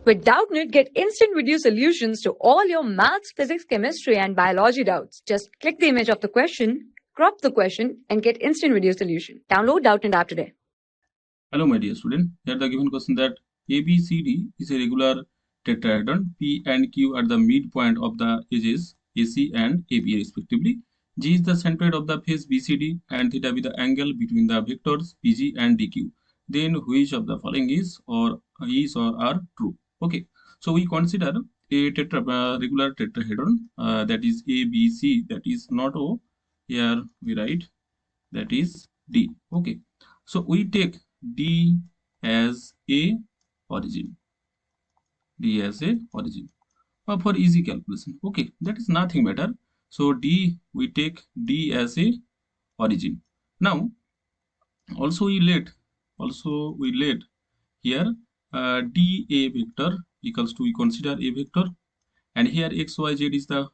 With Doubtnut, get instant video solutions to all your maths, physics, chemistry, and biology doubts. Just click the image of the question, crop the question, and get instant video solution. Download Doubtnut app today. Hello, my dear student. Here the given question that ABCD is a regular tetrahedron. P and Q are the midpoint of the edges AC and AB respectively. G is the centroid of the face BCD and theta be the angle between the vectors PG and DQ. Then which of the following is or are true? Okay. So we consider a regular tetrahedron that is ABC, that is not O. Here we write that is D. Okay. So we take D as a origin. D as a origin for easy calculation. Okay, that is nothing better. So D, we take D as a origin. Now also we let here dA vector equals to, we consider a vector, and here x y z is the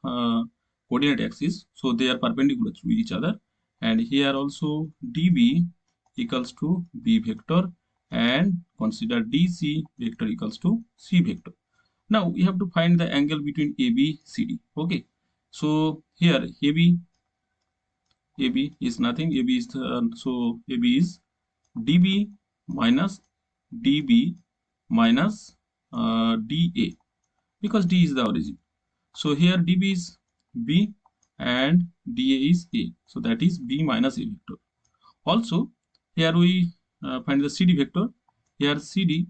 coordinate axis, so they are perpendicular to each other, and here also dB equals to b vector, and consider dC vector equals to c vector. Now we have to find the angle between AB CD. Okay, so here AB is nothing. AB is so AB is dB minus dB minus dA, because D is the origin. So here dB is B and dA is A, so that is B minus A vector. Also here we find the CD vector. Here CD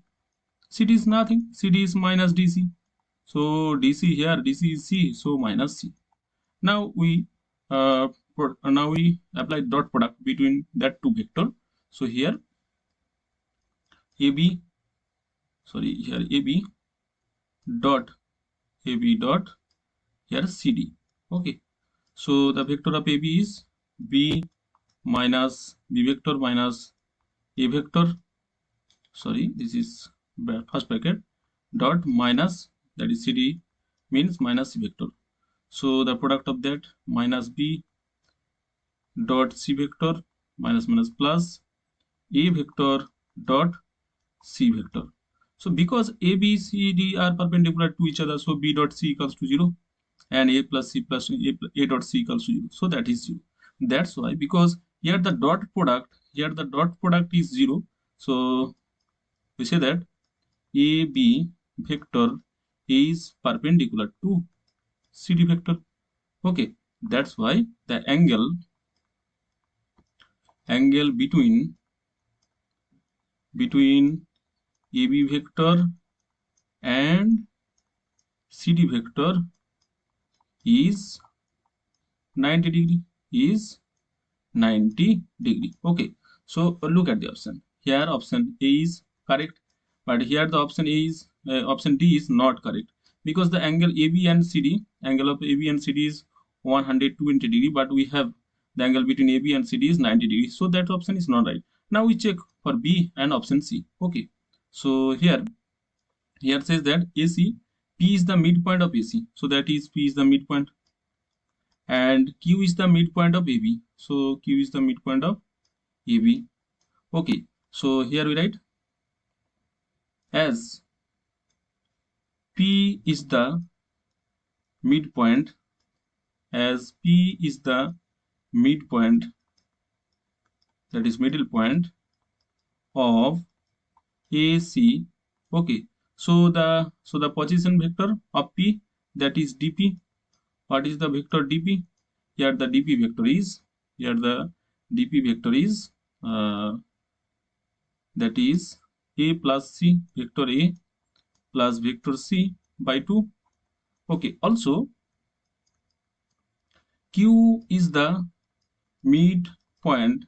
is nothing. CD is minus DC. So DC here, DC is C, so minus C. Now we apply dot product between that two vector. So here AB dot here CD. Okay, so the vector of AB is B minus B vector minus A vector, sorry, this is first bracket, dot minus, that is CD means minus C vector. So the product of that minus B dot C vector minus plus A vector dot C vector. So because A, B, C, D are perpendicular to each other, so B dot C equals to 0, and A plus C plus A dot C equals to 0. So that is 0. That's why, because here the dot product is 0. So we say that AB vector is perpendicular to CD vector. Okay, that's why the angle between AB vector and CD vector is 90 degree. Okay, so look at the option. Here option A is correct, but here the option A is option D is not correct, because the angle angle of AB and CD is 120 degree, but we have the angle between AB and CD is 90 degree, so that option is not right. Now we check for B and option C. Okay, so here says that AC, P is the midpoint of AC, so that is P is the midpoint, and Q is the midpoint of AB, so Q is the midpoint of AB. Okay, so here we write as P is the midpoint, that is middle point of AC. Okay, so the position vector of P, that is dP. What is the vector dP? Here the dP vector is that is A plus C, vector A plus vector C by 2. Okay, also Q is the midpoint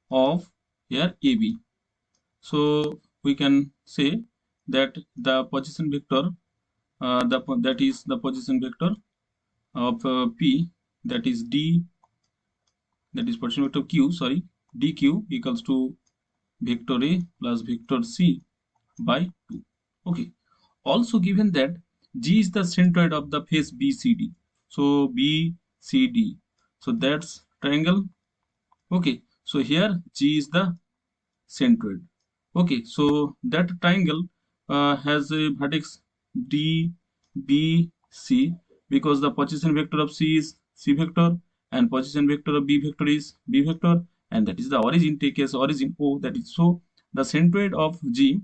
of here AB. So we can say that the position vector that is the position vector of P, that is position vector Q, sorry, dQ equals to vector A plus vector C by 2. Okay, also given that G is the centroid of the face BCD, so BCD, so that's triangle. Okay, so here G is the centroid. Okay, so that triangle has a vertex D, B, C, because the position vector of C is C vector and position vector of B vector is B vector, and that is the origin. Take as origin O, that is so the centroid of G,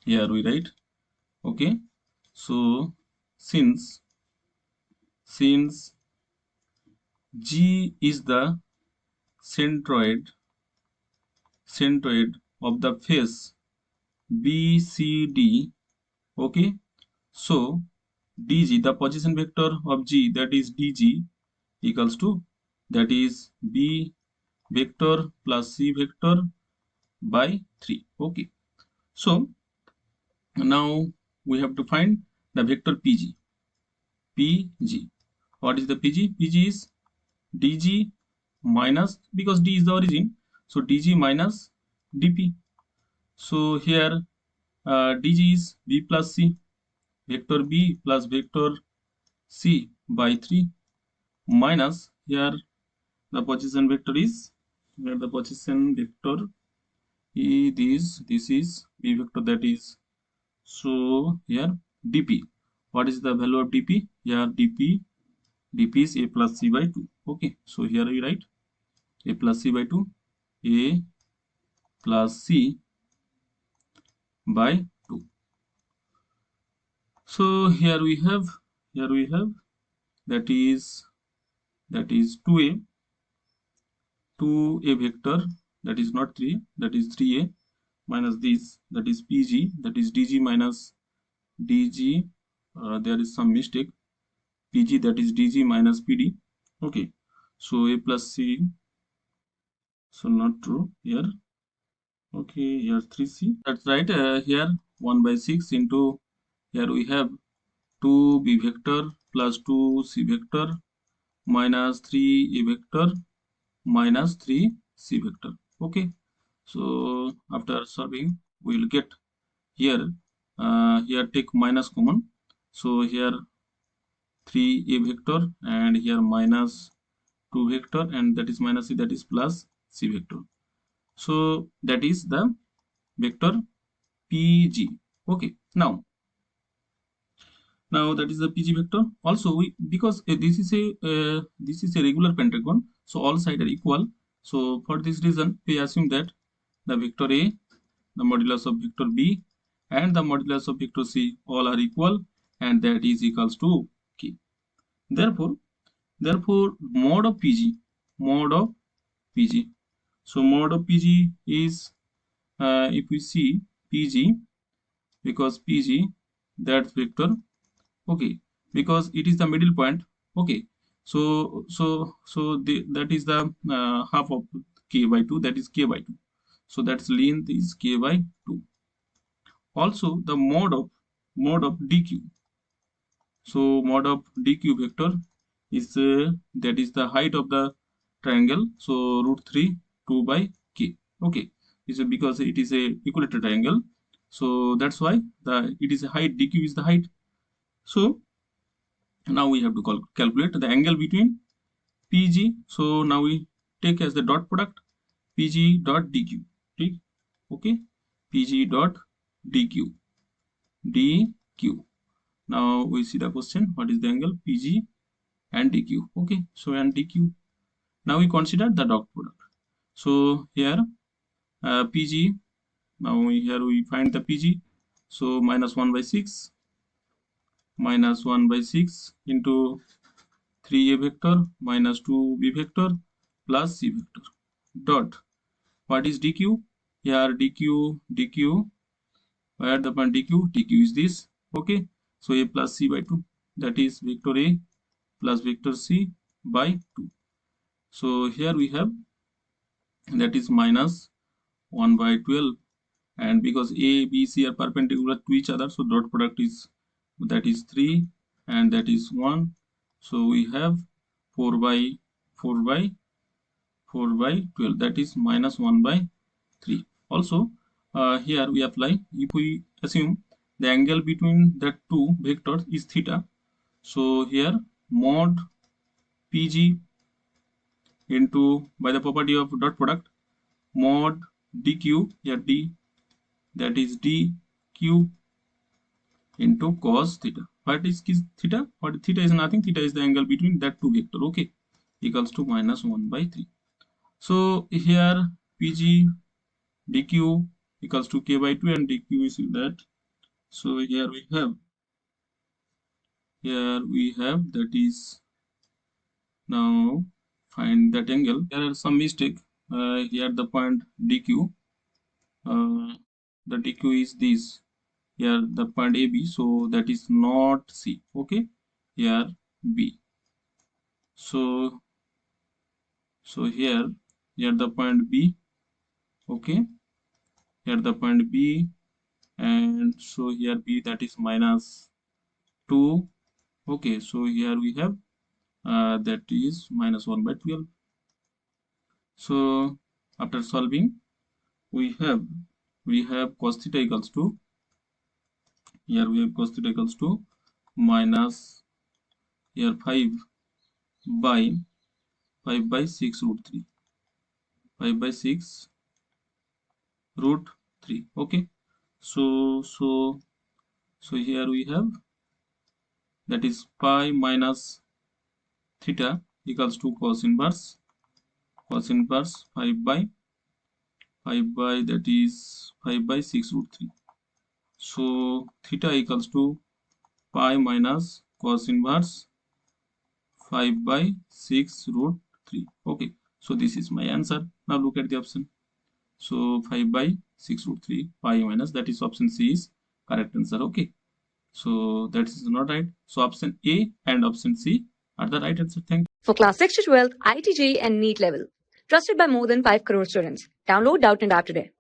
here we write, okay, so since G is the centroid of the face BCD, okay, so DG, the position vector of G, that is DG, equals to, that is B vector plus C vector by 3. Okay, so now we have to find the vector PG. What is the PG? PG is DG minus, because D is the origin, so DG minus DP. So here DG is B plus C, vector B plus vector C by 3, minus here the position vector is, here the position vector is, this is B vector, that is, so here dp, what is the value of dp? Here dp is a plus c by 2. Okay, so here we write a plus c by 2, a plus c by 2. So here we have that is 2a vector, that is not 3, that is 3a minus this, that is pg, that is dg minus dg, there is some mistake, pg, that is dg minus pd. Okay, so a plus c, so not true here. Okay, here 3c, that's right. Here 1 by 6 into, here we have 2b vector plus 2c vector minus 3a vector minus 3c vector. Okay, so after solving we will get here, here take minus common, so here 3a vector and here minus 2 vector, and that is minus c, that is plus c vector. So that is the vector PG. Okay, now that is the PG vector. Also we, because this is a regular pentagon, so all sides are equal, so for this reason we assume that the vector A, the modulus of vector B and the modulus of vector C all are equal, and that is equals to K. Therefore mod of PG, so mod of PG is, if we see PG, because PG, that vector, okay, because it is the middle point. Okay, so that is the half of k by 2, that is k by 2, so that's length is k by 2. Also the mod of dq, so mod of dq vector is that is the height of the triangle, so root 3 2 by k. Okay, this is because it is a equilateral triangle, so that's why it is a height, dq is the height. So now we have to calculate the angle between PG. So now we take as the dot product PG dot dq. Okay, PG dot dq. Now we see the question, what is the angle PG and dq? Okay, so and dq. Now we consider the dot product. So here PG, now here we find the PG, so minus 1 by 6 into 3a vector minus 2b vector plus c vector dot, what is dq? Here dq, where the point dq is this. Okay, so a plus c by 2, that is vector a plus vector c by 2. So here we have, that is minus 1 by 12, and because a, b, c are perpendicular to each other, so dot product is, that is 3 and that is 1, so we have 4 by 12, that is minus 1 by 3. Also here we apply, if we assume the angle between the two vectors is theta, so here mod PG into, by the property of dot product, mod dq, here d, that is d q into cos theta. What is theta? What theta is nothing. Theta is the angle between that two vector. Okay, equals to minus 1/3. So here pg dq equals to k/2 and dq is that. So here we have that is, now find that angle. There are some mistake. Here the point dq, the dq is this. Here the point AB, so that is not C. Okay, here B. So here the point B. Okay, here the point B, and so here B, that is minus 2. Okay, so here we have that is minus 1/12. So after solving, we have cos theta equals to, here we have cos theta equals to minus here 5/6 root 3. 5/6 root 3. Okay, so here we have that is pi minus theta equals to cos inverse 5 by that is 5/6 root 3. So theta equals to pi minus cos inverse 5/6 root 3. Okay, so this is my answer. Now look at the option. So 5/6 root 3 pi minus, that is option C is correct answer. Okay, so that is not right. So option A and option C are the right answer. Thank you. For class 6 to 12, IIT JEE and NEET level. Trusted by more than 5 crore students. Download Doubtnut App today.